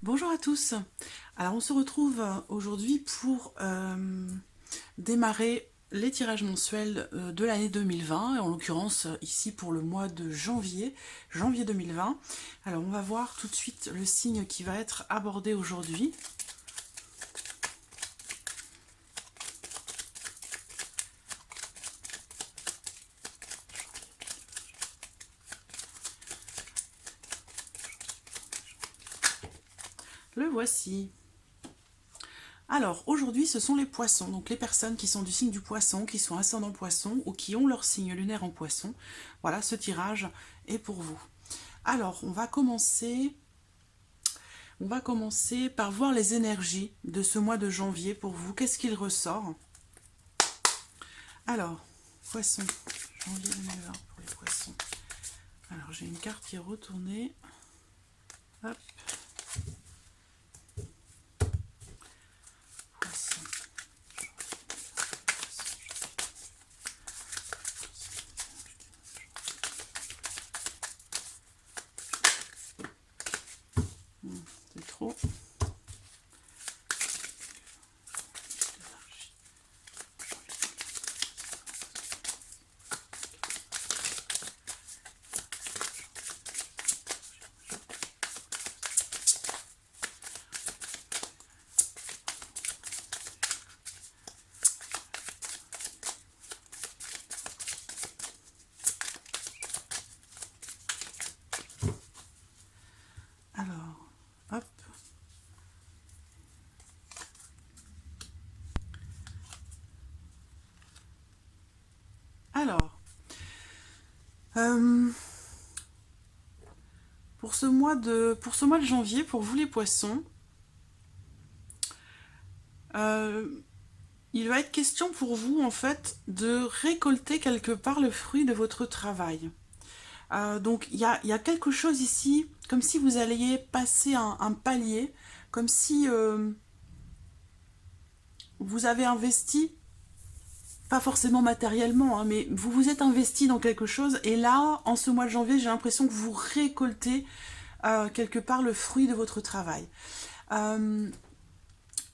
Bonjour à tous. Alors on se retrouve aujourd'hui pour démarrer les tirages mensuels de l'année 2020, en l'occurrence ici pour le mois de janvier 2020. Alors on va voir tout de suite le signe qui va être abordé aujourd'hui. Le voici. Alors, aujourd'hui, ce sont les poissons, donc les personnes qui sont du signe du poisson, qui sont ascendant poisson ou qui ont leur signe lunaire en poisson. Voilà, ce tirage est pour vous. Alors, on va commencer par voir les énergies de ce mois de janvier pour vous. Qu'est-ce qu'il ressort? Alors, poisson, janvier 2020 pour les poissons. Alors, j'ai une carte qui est retournée. Hop. C'est trop. Alors, hop. Alors, pour ce mois de janvier, pour vous les poissons, il va être question pour vous en fait de récolter quelque part le fruit de votre travail. Donc il y a quelque chose ici, comme si vous alliez passer un palier, comme si vous avez investi, pas forcément matériellement, hein, mais vous vous êtes investi dans quelque chose, et là, en ce mois de janvier, j'ai l'impression que vous récoltez quelque part le fruit de votre travail.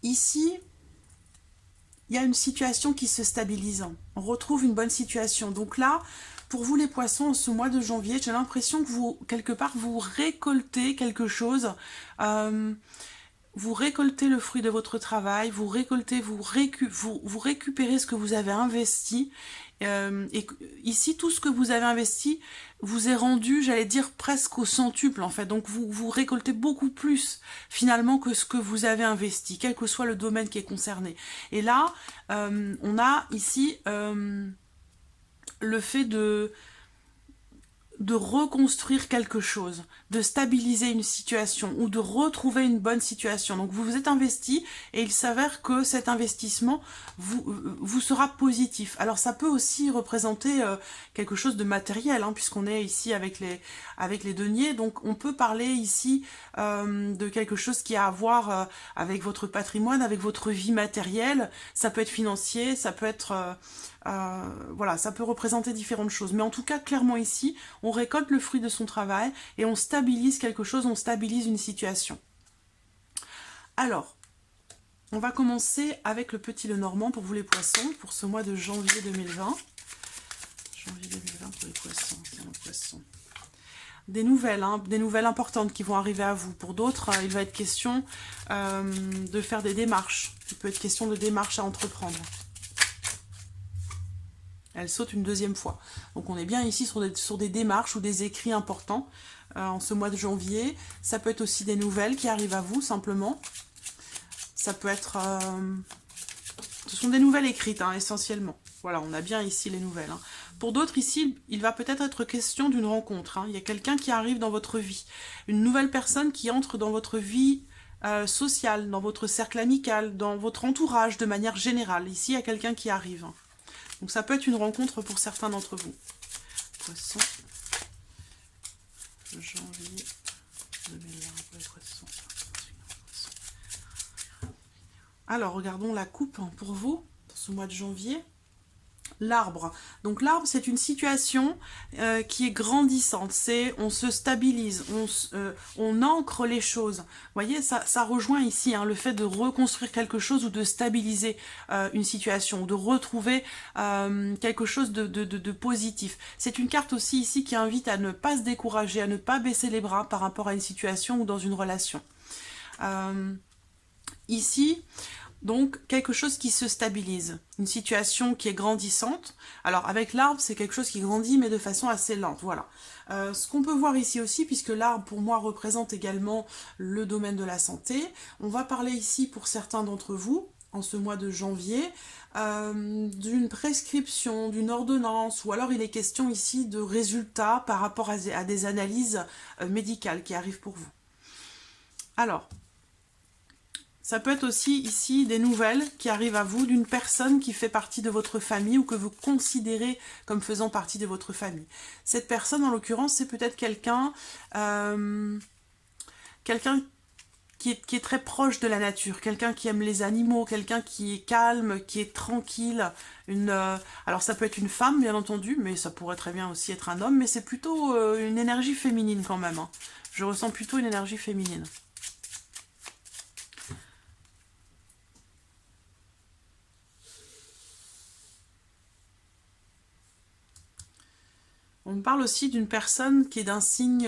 Ici, il y a une situation qui se stabilise. On retrouve une bonne situation. Donc là, pour vous les poissons, en ce mois de janvier, j'ai l'impression que vous, quelque part, vous récoltez quelque chose. Vous récoltez le fruit de votre travail, vous récoltez, vous récupérez ce que vous avez investi. Et ici, tout ce que vous avez investi vous est rendu, j'allais dire, presque au centuple, en fait. Donc, vous récoltez beaucoup plus, finalement, que ce que vous avez investi, quel que soit le domaine qui est concerné. Et là, on a ici le fait de reconstruire quelque chose, de stabiliser une situation ou de retrouver une bonne situation. Donc vous vous êtes investi et il s'avère que cet investissement vous sera positif. Alors ça peut aussi représenter quelque chose de matériel, hein, puisqu'on est ici avec les deniers. Donc on peut parler ici de quelque chose qui a à voir avec votre patrimoine, avec votre vie matérielle. Ça peut être financier, ça peut être... voilà, ça peut représenter différentes choses. Mais en tout cas, clairement ici, on récolte le fruit de son travail et on stabilise quelque chose, on stabilise une situation. Alors, on va commencer avec le petit Lenormand pour vous les poissons, pour ce mois de janvier 2020. Janvier 2020 pour les poissons, c'est un poisson. Des nouvelles importantes qui vont arriver à vous. Pour d'autres, il va être question de faire des démarches. Il peut être question de démarches à entreprendre. Elle saute une deuxième fois. Donc on est bien ici sur des démarches ou des écrits importants en ce mois de janvier. Ça peut être aussi des nouvelles qui arrivent à vous, simplement. Ça peut être... ce sont des nouvelles écrites, hein, essentiellement. Voilà, on a bien ici les nouvelles. Hein. Pour d'autres, ici, il va peut-être être question d'une rencontre. Hein. Il y a quelqu'un qui arrive dans votre vie. Une nouvelle personne qui entre dans votre vie sociale, dans votre cercle amical, dans votre entourage de manière générale. Ici, il y a quelqu'un qui arrive. Hein. Donc ça peut être une rencontre pour certains d'entre vous. Poisson. Janvier 2020 pour les poissons. Alors, regardons la coupe pour vous, pour ce mois de janvier. l'arbre. Donc l'arbre, c'est une situation qui est grandissante. C'est on se stabilise, on ancre les choses. Vous voyez, ça rejoint ici hein, le fait de reconstruire quelque chose ou de stabiliser une situation, ou de retrouver quelque chose de positif. C'est une carte aussi ici qui invite à ne pas se décourager, à ne pas baisser les bras par rapport à une situation ou dans une relation. Ici, donc, quelque chose qui se stabilise, une situation qui est grandissante. Alors, avec l'arbre, c'est quelque chose qui grandit, mais de façon assez lente, voilà. Ce qu'on peut voir ici aussi, puisque l'arbre, pour moi, représente également le domaine de la santé, on va parler ici, pour certains d'entre vous, en ce mois de janvier, d'une prescription, d'une ordonnance, ou alors il est question ici de résultats par rapport à des analyses médicales qui arrivent pour vous. Alors, ça peut être aussi ici des nouvelles qui arrivent à vous d'une personne qui fait partie de votre famille ou que vous considérez comme faisant partie de votre famille. Cette personne, en l'occurrence, c'est peut-être quelqu'un qui est très proche de la nature, quelqu'un qui aime les animaux, quelqu'un qui est calme, qui est tranquille. Alors ça peut être une femme, bien entendu, mais ça pourrait très bien aussi être un homme, mais c'est plutôt une énergie féminine quand même. Hein. Je ressens plutôt une énergie féminine. On me parle aussi d'une personne qui est d'un signe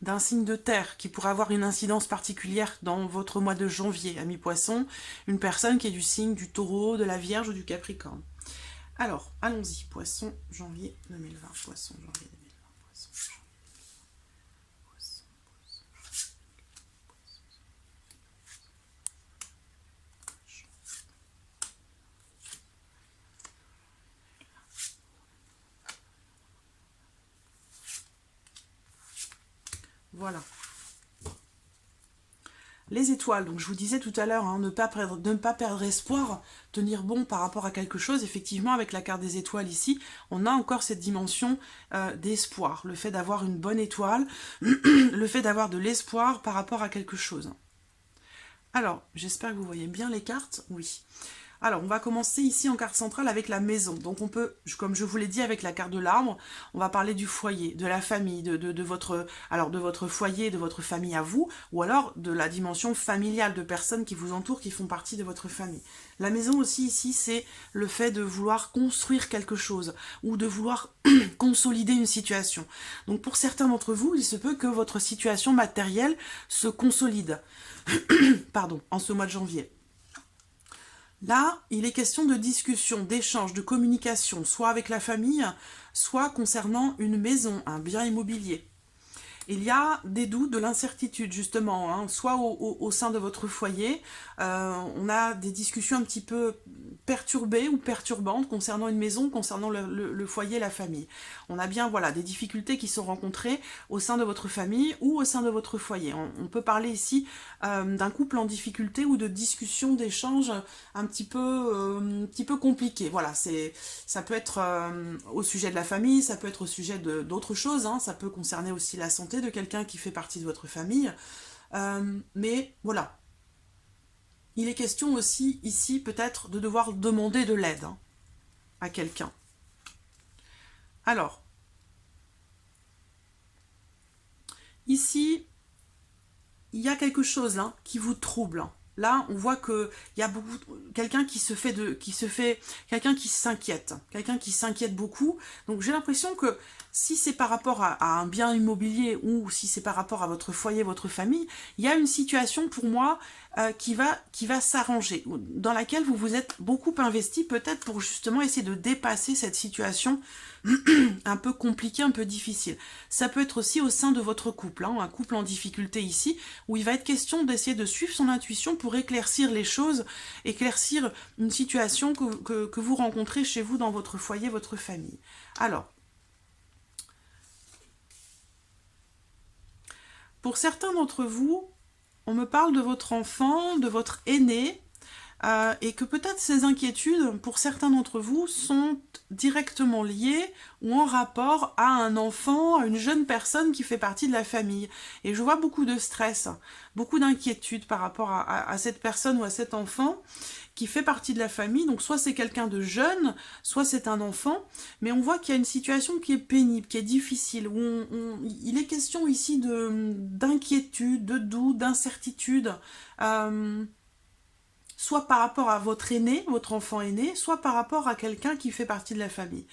de terre, qui pourrait avoir une incidence particulière dans votre mois de janvier, amis poissons, une personne qui est du signe du taureau, de la vierge ou du capricorne. Alors, allons-y, poisson, janvier 2020, poisson, janvier 2020, poisson, janvier 2020, poisson, poisson, voilà. Les étoiles, donc je vous disais tout à l'heure, hein, ne pas perdre espoir, tenir bon par rapport à quelque chose. Effectivement, avec la carte des étoiles ici, on a encore cette dimension d'espoir. Le fait d'avoir une bonne étoile, le fait d'avoir de l'espoir par rapport à quelque chose. Alors, j'espère que vous voyez bien les cartes. Oui. Alors, on va commencer ici en carte centrale avec la maison. Donc, on peut, comme je vous l'ai dit avec la carte de l'arbre, on va parler du foyer, de la famille, de votre foyer, de votre famille à vous, ou alors de la dimension familiale de personnes qui vous entourent, qui font partie de votre famille. La maison aussi ici, c'est le fait de vouloir construire quelque chose, ou de vouloir consolider une situation. Donc, pour certains d'entre vous, il se peut que votre situation matérielle se consolide, pardon, en ce mois de janvier. Là, il est question de discussion, d'échange, de communication, soit avec la famille, soit concernant une maison, un bien immobilier. Il y a des doutes, de l'incertitude justement, hein, soit au sein de votre foyer, on a des discussions un petit peu perturbées ou perturbantes concernant une maison, concernant le foyer, la famille. On a bien voilà, des difficultés qui sont rencontrées au sein de votre famille ou au sein de votre foyer. On peut parler ici d'un couple en difficulté ou de discussions, d'échanges un petit peu compliqués. Voilà, ça peut être au sujet de la famille, ça peut être au sujet d'autres choses, hein, ça peut concerner aussi la santé de quelqu'un qui fait partie de votre famille. Mais voilà. Il est question aussi ici peut-être de devoir demander de l'aide hein, à quelqu'un. Alors, ici, il y a quelque chose là qui vous trouble. Là, on voit qu'il y a beaucoup quelqu'un quelqu'un qui s'inquiète beaucoup. Donc j'ai l'impression que si c'est par rapport à un bien immobilier ou si c'est par rapport à votre foyer, votre famille, il y a une situation pour moi qui va s'arranger, dans laquelle vous vous êtes beaucoup investi, peut-être pour justement essayer de dépasser cette situation un peu compliqué, un peu difficile. Ça peut être aussi au sein de votre couple, hein, un couple en difficulté ici, où il va être question d'essayer de suivre son intuition pour éclaircir les choses, éclaircir une situation que vous rencontrez chez vous dans votre foyer, votre famille. Alors, pour certains d'entre vous, on me parle de votre enfant, de votre aîné, et que peut-être ces inquiétudes, pour certains d'entre vous, sont directement liées ou en rapport à un enfant, à une jeune personne qui fait partie de la famille. Et je vois beaucoup de stress, beaucoup d'inquiétude par rapport à cette personne ou à cet enfant qui fait partie de la famille, donc soit c'est quelqu'un de jeune, soit c'est un enfant, mais on voit qu'il y a une situation qui est pénible, qui est difficile, où il est question ici d'inquiétude, de doute, d'incertitude, soit par rapport à votre aîné, votre enfant aîné, soit par rapport à quelqu'un qui fait partie de la famille.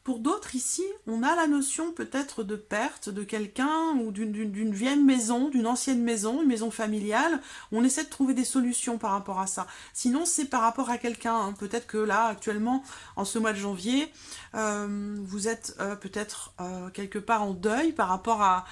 Pour d'autres, ici, on a la notion peut-être de perte de quelqu'un ou d'une vieille maison, d'une ancienne maison, une maison familiale. On essaie de trouver des solutions par rapport à ça. Sinon, c'est par rapport à quelqu'un. Hein. Peut-être que là, actuellement, en ce mois de janvier, vous êtes peut-être quelque part en deuil par rapport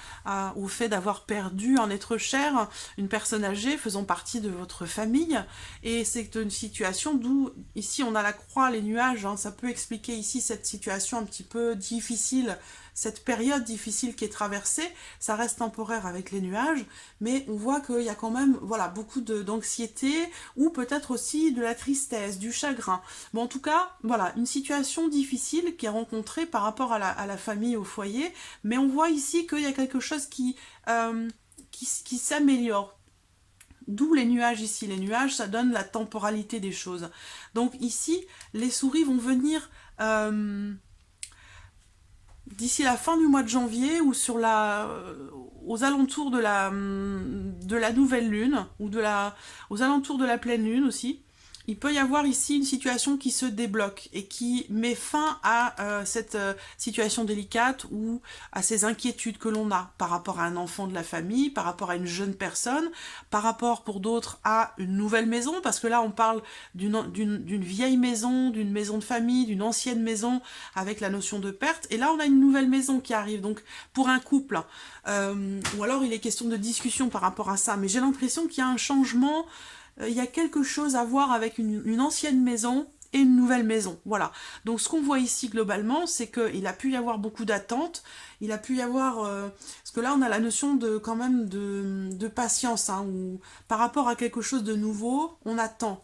au fait d'avoir perdu un être cher, une personne âgée faisant partie de votre famille. Et c'est une situation d'où, ici, on a la croix, les nuages. Hein. Ça peut expliquer ici cette situation un petit peu difficile, cette période difficile qui est traversée, ça reste temporaire avec les nuages, mais on voit qu'il y a quand même voilà, beaucoup d'anxiété, ou peut-être aussi de la tristesse, du chagrin. Bon, en tout cas, voilà, une situation difficile qui est rencontrée par rapport à la famille, au foyer, mais on voit ici qu'il y a quelque chose qui s'améliore. D'où les nuages ici. Les nuages, ça donne la temporalité des choses. Donc ici, les souris vont venir d'ici la fin du mois de janvier ou aux alentours de la nouvelle lune ou aux alentours de la pleine lune aussi. Il peut y avoir ici une situation qui se débloque et qui met fin à cette situation délicate ou à ces inquiétudes que l'on a par rapport à un enfant de la famille, par rapport à une jeune personne, par rapport pour d'autres à une nouvelle maison, parce que là on parle d'une vieille maison, d'une maison de famille, d'une ancienne maison avec la notion de perte, et là on a une nouvelle maison qui arrive, donc pour un couple, ou alors il est question de discussion par rapport à ça, mais j'ai l'impression qu'il y a un changement. Il y a quelque chose à voir avec une ancienne maison et une nouvelle maison. Voilà. Donc ce qu'on voit ici globalement, c'est qu'il a pu y avoir beaucoup d'attentes. Il a pu y avoir... parce que là, on a la notion quand même de patience. Hein, où, par rapport à quelque chose de nouveau, on attend.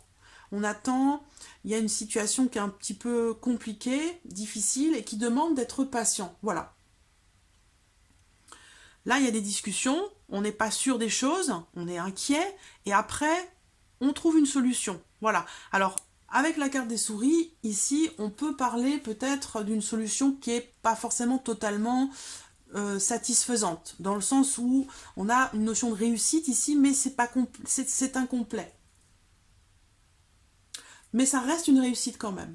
On attend. Il y a une situation qui est un petit peu compliquée, difficile, et qui demande d'être patient. Voilà. Là, il y a des discussions. On n'est pas sûr des choses. On est inquiet. Et après... on trouve une solution. Voilà. Alors, avec la carte des souris, ici, on peut parler peut-être d'une solution qui n'est pas forcément totalement satisfaisante, dans le sens où on a une notion de réussite ici, mais c'est incomplet. Mais ça reste une réussite quand même.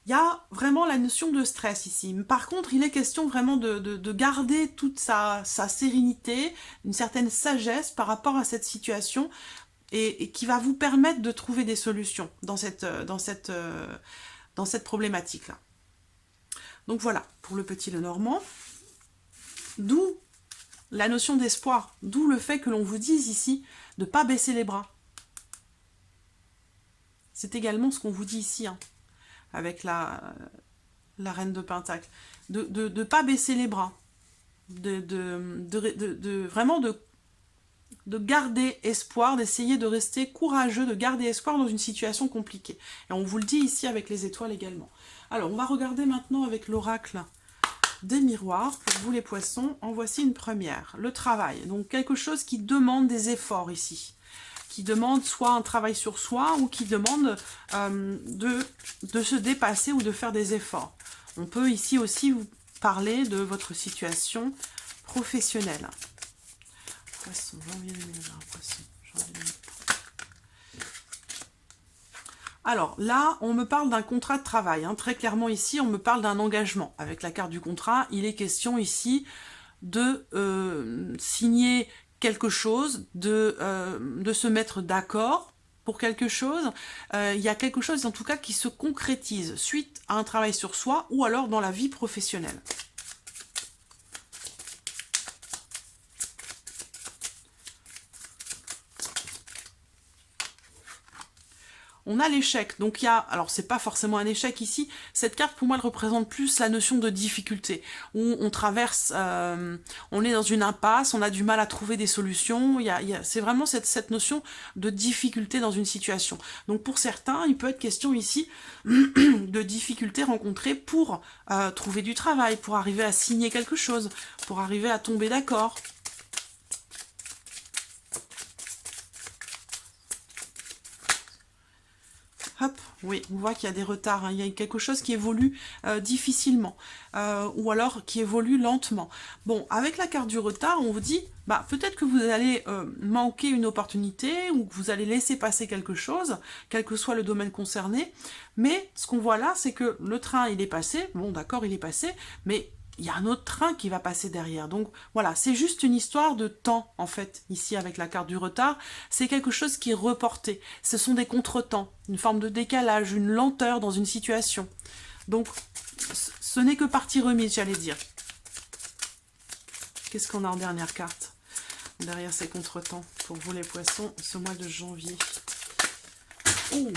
Il y a vraiment la notion de stress ici. Par contre, il est question vraiment de garder toute sa sérénité, une certaine sagesse par rapport à cette situation, et qui va vous permettre de trouver des solutions dans cette problématique-là. Donc voilà, pour le petit Lenormand. D'où la notion d'espoir, d'où le fait que l'on vous dise ici de ne pas baisser les bras. C'est également ce qu'on vous dit ici, hein, avec la reine de Pentacle. De ne pas baisser les bras. Vraiment de garder espoir, d'essayer de rester courageux, de garder espoir dans une situation compliquée. Et on vous le dit ici avec les étoiles également. Alors, on va regarder maintenant avec l'oracle des miroirs. Pour vous les poissons, en voici une première. Le travail, donc quelque chose qui demande des efforts ici. Qui demande soit un travail sur soi ou qui demande de se dépasser ou de faire des efforts. On peut ici aussi vous parler de votre situation professionnelle. Poisson, janvier 2020, poisson, janvier 2020. Alors là, on me parle d'un contrat de travail. Hein. Très clairement ici, on me parle d'un engagement. Avec la carte du contrat, il est question ici de signer quelque chose, de se mettre d'accord pour quelque chose. Il y a quelque chose en tout cas qui se concrétise suite à un travail sur soi ou alors dans la vie professionnelle. On a l'échec, donc il y a, alors c'est pas forcément un échec ici, cette carte pour moi elle représente plus la notion de difficulté, où on traverse, on est dans une impasse, on a du mal à trouver des solutions, c'est vraiment cette notion de difficulté dans une situation. Donc pour certains, il peut être question ici de difficultés rencontrées pour trouver du travail, pour arriver à signer quelque chose, pour arriver à tomber d'accord. Hop, oui, on voit qu'il y a des retards, hein. Il y a quelque chose qui évolue difficilement, ou alors qui évolue lentement. Bon, avec la carte du retard, on vous dit, bah, peut-être que vous allez manquer une opportunité, ou que vous allez laisser passer quelque chose, quel que soit le domaine concerné, mais ce qu'on voit là, c'est que le train, il est passé, bon d'accord, il est passé, mais il y a un autre train qui va passer derrière. Donc voilà, c'est juste une histoire de temps, en fait, ici avec la carte du retard. C'est quelque chose qui est reporté. Ce sont des contretemps, une forme de décalage, une lenteur dans une situation. Donc, ce n'est que partie remise, j'allais dire. Qu'est-ce qu'on a en dernière carte? Derrière ces contretemps, pour vous les poissons, ce mois de janvier. Oh!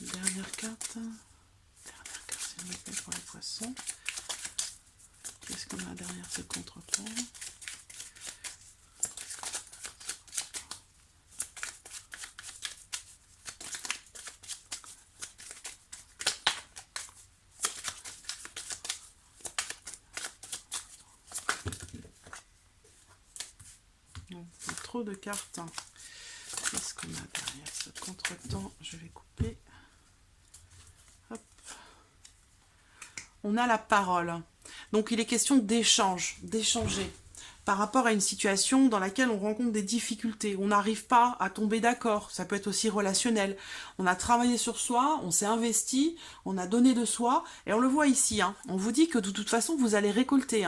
Dernière carte, s'il vous plaît, pour les poissons. Qu'est-ce qu'on a derrière ce contretemps? Trop de cartes. Qu'est-ce qu'on a derrière ce contretemps? Je vais couper. Hop. On a la parole. Donc il est question d'échange, d'échanger par rapport à une situation dans laquelle on rencontre des difficultés. On n'arrive pas à tomber d'accord. Ça peut être aussi relationnel. On a travaillé sur soi, on s'est investi, on a donné de soi. Et on le voit ici. Hein. On vous dit que de toute façon, vous allez récolter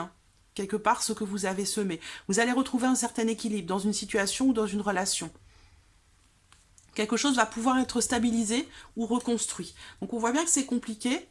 quelque part ce que vous avez semé. Vous allez retrouver un certain équilibre dans une situation ou dans une relation. Quelque chose va pouvoir être stabilisé ou reconstruit. Donc on voit bien que c'est compliqué.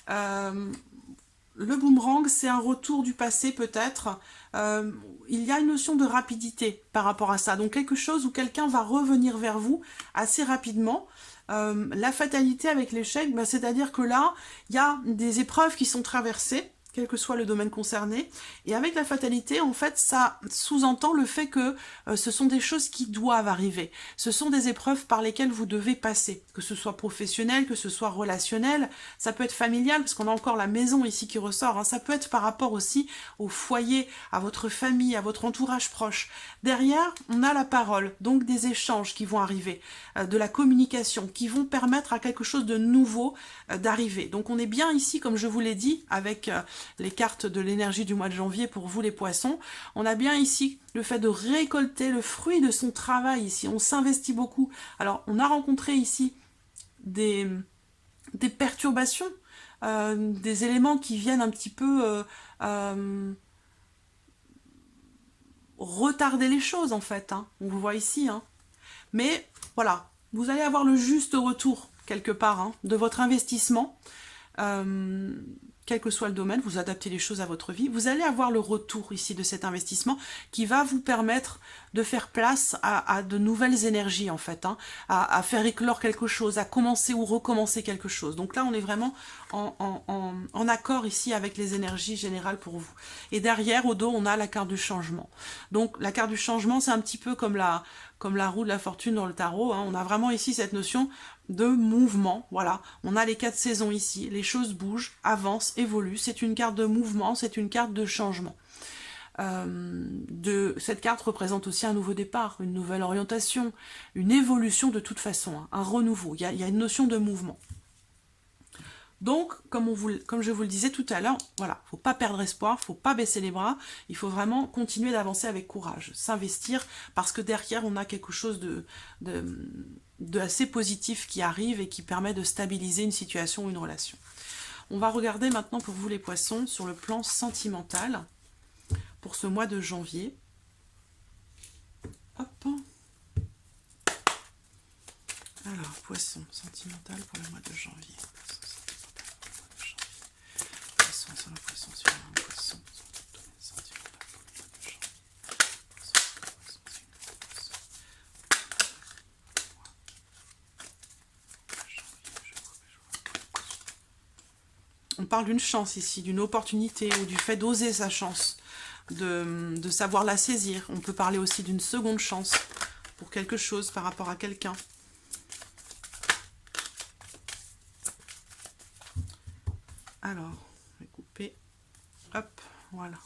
Le boomerang, c'est un retour du passé peut-être. Il y a une notion de rapidité par rapport à ça. Donc quelque chose où quelqu'un va revenir vers vous assez rapidement. La fatalité avec l'échec, bah, c'est-à-dire que là, il y a des épreuves qui sont traversées, quel que soit le domaine concerné. Et avec la fatalité, en fait, ça sous-entend le fait que ce sont des choses qui doivent arriver. Ce sont des épreuves par lesquelles vous devez passer, que ce soit professionnel, que ce soit relationnel, ça peut être familial, parce qu'on a encore la maison ici qui ressort, hein. Ça peut être par rapport aussi au foyer, à votre famille, à votre entourage proche. Derrière, on a la parole, donc des échanges qui vont arriver, de la communication, qui vont permettre à quelque chose de nouveau d'arriver. Donc on est bien ici, comme je vous l'ai dit, avec les cartes de l'énergie du mois de janvier pour vous les poissons. On a bien ici le fait de récolter le fruit de son travail ici. On s'investit beaucoup. Alors, on a rencontré ici des perturbations, des éléments qui viennent un petit peu retarder les choses en fait. Hein. On vous voit ici. Hein. Mais voilà, vous allez avoir le juste retour quelque part hein, de votre investissement. Quel que soit le domaine, vous adaptez les choses à votre vie, vous allez avoir le retour ici de cet investissement qui va vous permettre de faire place à de nouvelles énergies en fait, hein, à faire éclore quelque chose, à commencer ou recommencer quelque chose. Donc là, on est vraiment en accord ici avec les énergies générales pour vous. Et derrière, au dos, on a la carte du changement. Donc la carte du changement, c'est un petit peu comme la roue de la fortune dans le tarot. Hein. On a vraiment ici cette notion de mouvement. Voilà, on a les 4 saisons ici. Les choses bougent, avancent, évoluent. C'est une carte de mouvement, c'est une carte de changement. Cette carte représente aussi un nouveau départ, une nouvelle orientation, une évolution de toute façon, hein, un renouveau. Il y a une notion de mouvement. Donc, comme je vous le disais tout à l'heure, voilà, faut pas perdre espoir, faut pas baisser les bras, il faut vraiment continuer d'avancer avec courage, s'investir, parce que derrière, on a quelque chose de assez positif qui arrive et qui permet de stabiliser une situation ou une relation. On va regarder maintenant pour vous les poissons sur le plan sentimental pour ce mois de janvier. Hop. Alors, poisson sentimental pour le mois de janvier. Sur le poisson, sur le poisson, sur le domaine sentimental pour le mois de janvier. On parle d'une chance ici, d'une opportunité ou du fait d'oser sa chance, de savoir la saisir. On peut parler aussi d'une seconde chance pour quelque chose par rapport à quelqu'un. Alors, je vais couper. Hop, voilà.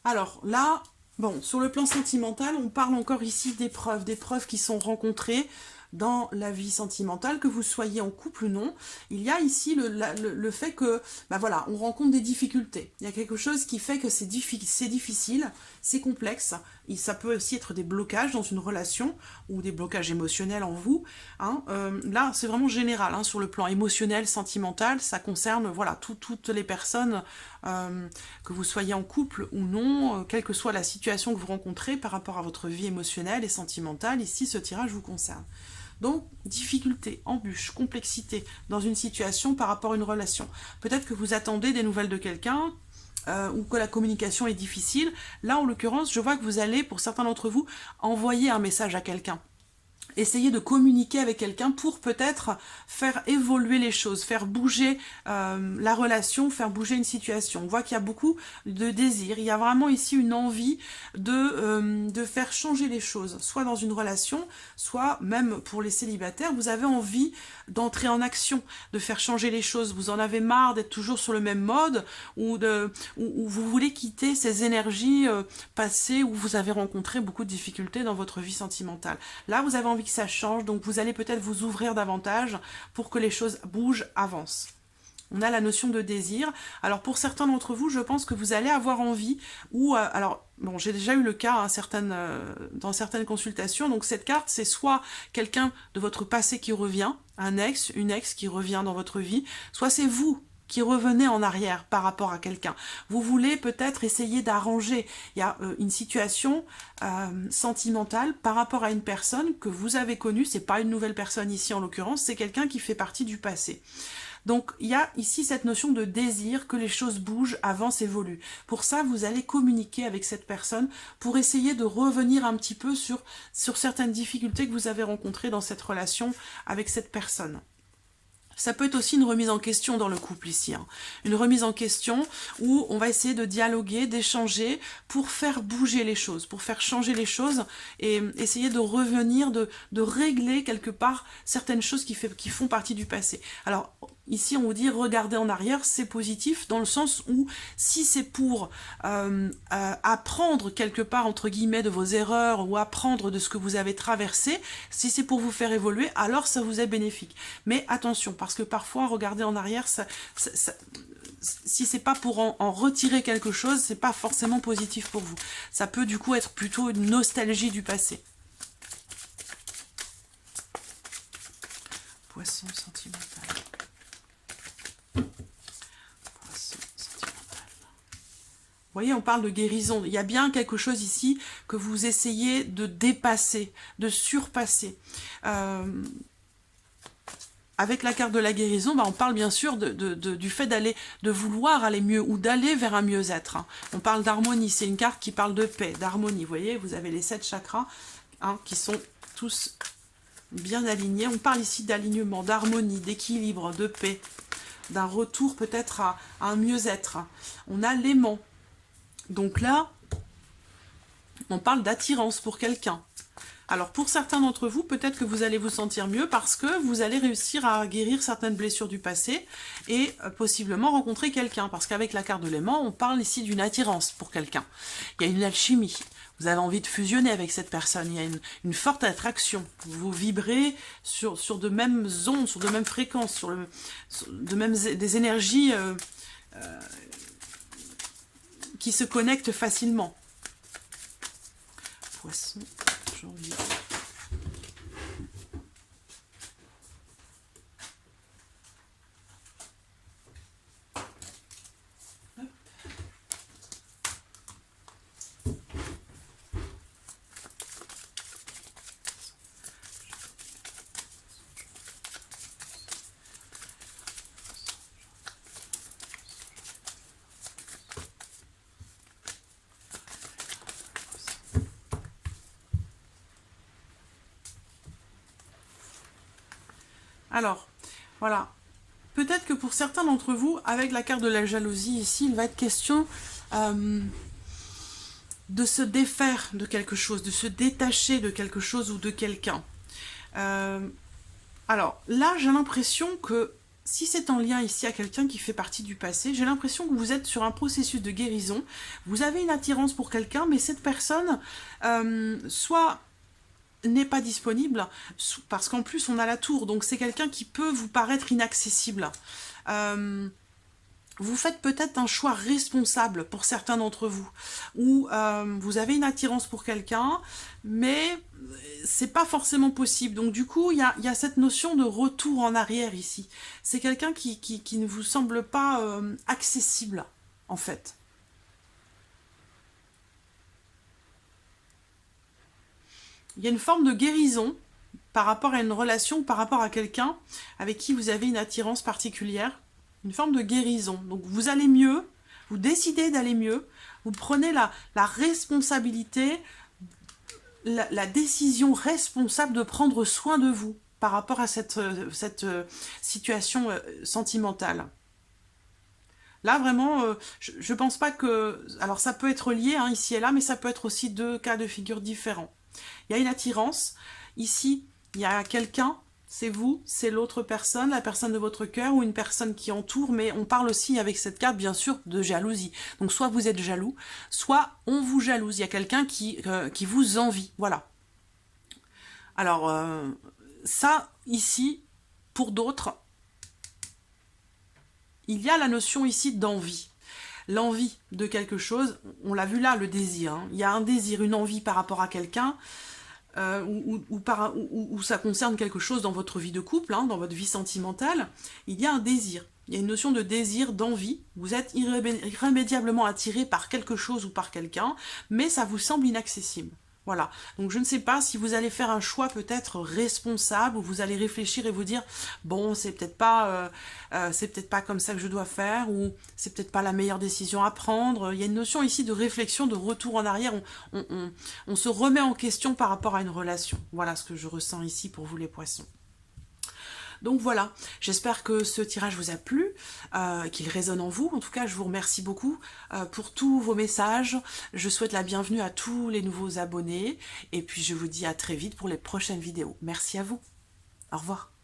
Alors là, bon, sur le plan sentimental, on parle encore ici des preuves qui sont rencontrées dans la vie sentimentale, que vous soyez en couple ou non. Il y a ici le fait que, bah voilà, on rencontre des difficultés. Il y a quelque chose qui fait que c'est difficile, c'est complexe. Et ça peut aussi être des blocages dans une relation ou des blocages émotionnels en vous. Hein. Là, c'est vraiment général. Hein, sur le plan émotionnel, sentimental, ça concerne voilà, toutes les personnes, que vous soyez en couple ou non, quelle que soit la situation que vous rencontrez par rapport à votre vie émotionnelle et sentimentale. Ici, ce tirage vous concerne. Donc, difficulté, embûche, complexité dans une situation par rapport à une relation. Peut-être que vous attendez des nouvelles de quelqu'un, ou que la communication est difficile. Là, en l'occurrence, je vois que vous allez, pour certains d'entre vous, envoyer un message à quelqu'un. Essayez de communiquer avec quelqu'un pour peut-être faire évoluer les choses, faire bouger la relation, faire bouger une situation. On voit qu'il y a beaucoup de désir. Il y a vraiment ici une envie de faire changer les choses, soit dans une relation, soit même pour les célibataires. Vous avez envie d'entrer en action, de faire changer les choses. Vous en avez marre d'être toujours sur le même mode, ou vous voulez quitter ces énergies passées où vous avez rencontré beaucoup de difficultés dans votre vie sentimentale. Là, vous avez envie que ça change, donc vous allez peut-être vous ouvrir davantage pour que les choses bougent, avancent. On a la notion de désir. Alors pour certains d'entre vous, je pense que vous allez avoir envie, ou alors bon, j'ai déjà eu le cas hein, dans certaines consultations. Donc cette carte, c'est soit quelqu'un de votre passé qui revient, un ex, une ex qui revient dans votre vie, soit c'est vous qui revenez en arrière par rapport à quelqu'un. Vous voulez peut-être essayer d'arranger. Il y a une situation sentimentale par rapport à une personne que vous avez connue. C'est pas une nouvelle personne ici en l'occurrence, c'est quelqu'un qui fait partie du passé. Donc, il y a ici cette notion de désir, que les choses bougent, avancent, évoluent. Pour ça, vous allez communiquer avec cette personne pour essayer de revenir un petit peu sur certaines difficultés que vous avez rencontrées dans cette relation avec cette personne. Ça peut être aussi une remise en question dans le couple ici. Hein. Une remise en question où on va essayer de dialoguer, d'échanger pour faire bouger les choses, pour faire changer les choses et essayer de revenir, de régler quelque part certaines choses qui font partie du passé. Alors ici on vous dit regarder en arrière, c'est positif dans le sens où si c'est pour apprendre quelque part entre guillemets de vos erreurs ou apprendre de ce que vous avez traversé, si c'est pour vous faire évoluer, alors ça vous est bénéfique. Mais attention, parce que parfois regarder en arrière, si c'est pas pour en retirer quelque chose, c'est pas forcément positif pour vous. Ça peut du coup être plutôt une nostalgie du passé. Poisson sentimental. Vous voyez, on parle de guérison. Il y a bien quelque chose ici que vous essayez de dépasser, de surpasser. Avec la carte de la guérison, bah on parle bien sûr du fait de vouloir aller mieux ou d'aller vers un mieux-être. Hein. On parle d'harmonie, c'est une carte qui parle de paix, d'harmonie. Vous voyez, vous avez les 7 chakras hein, qui sont tous bien alignés. On parle ici d'alignement, d'harmonie, d'équilibre, de paix, d'un retour peut-être à un mieux-être. On a l'aimant. Donc là, on parle d'attirance pour quelqu'un. Alors pour certains d'entre vous, peut-être que vous allez vous sentir mieux parce que vous allez réussir à guérir certaines blessures du passé et possiblement rencontrer quelqu'un. Parce qu'avec la carte de l'aimant, on parle ici d'une attirance pour quelqu'un. Il y a une alchimie. Vous avez envie de fusionner avec cette personne. Il y a une forte attraction. Vous vibrez sur de mêmes ondes, sur de mêmes fréquences, des énergies qui se connectent facilement. Poisson, janvier. Alors, voilà. Peut-être que pour certains d'entre vous, avec la carte de la jalousie ici, il va être question de se défaire de quelque chose, de se détacher de quelque chose ou de quelqu'un. Alors, là, j'ai l'impression que si c'est en lien ici à quelqu'un qui fait partie du passé, j'ai l'impression que vous êtes sur un processus de guérison. Vous avez une attirance pour quelqu'un, mais cette personne, soit n'est pas disponible, parce qu'en plus on a la tour, donc c'est quelqu'un qui peut vous paraître inaccessible. Vous faites peut-être un choix responsable pour certains d'entre vous, ou vous avez une attirance pour quelqu'un, mais c'est pas forcément possible. Donc du coup, il y a cette notion de retour en arrière ici. C'est quelqu'un qui ne vous semble pas accessible, en fait. Il y a une forme de guérison par rapport à une relation, par rapport à quelqu'un avec qui vous avez une attirance particulière. Une forme de guérison. Donc vous allez mieux, vous décidez d'aller mieux, vous prenez la responsabilité, la décision responsable de prendre soin de vous par rapport à cette situation sentimentale. Là, vraiment, je pense pas que... Alors, ça peut être lié ici et là, mais ça peut être aussi deux cas de figure différents. Il y a une attirance. Ici, il y a quelqu'un, c'est vous, c'est l'autre personne, la personne de votre cœur ou une personne qui entoure, mais on parle aussi avec cette carte, bien sûr, de jalousie. Donc, soit vous êtes jaloux, soit on vous jalouse. Il y a quelqu'un qui vous envie. Voilà. Alors, ça, ici, pour d'autres, il y a la notion ici d'envie. L'envie de quelque chose, on l'a vu là, le désir. Il y a un désir, une envie par rapport à quelqu'un, ou ça concerne quelque chose dans votre vie de couple, dans votre vie sentimentale. Il y a un désir. Il y a une notion de désir, d'envie. Vous êtes irrémédiablement attiré par quelque chose ou par quelqu'un, mais ça vous semble inaccessible. Voilà, donc je ne sais pas si vous allez faire un choix peut-être responsable, ou vous allez réfléchir et vous dire, bon, c'est peut-être pas comme ça que je dois faire, ou c'est peut-être pas la meilleure décision à prendre. Il y a une notion ici de réflexion, de retour en arrière, on se remet en question par rapport à une relation. Voilà ce que je ressens ici pour vous les poissons. Donc voilà, j'espère que ce tirage vous a plu, qu'il résonne en vous. En tout cas, je vous remercie beaucoup pour tous vos messages. Je souhaite la bienvenue à tous les nouveaux abonnés. Et puis, je vous dis à très vite pour les prochaines vidéos. Merci à vous. Au revoir.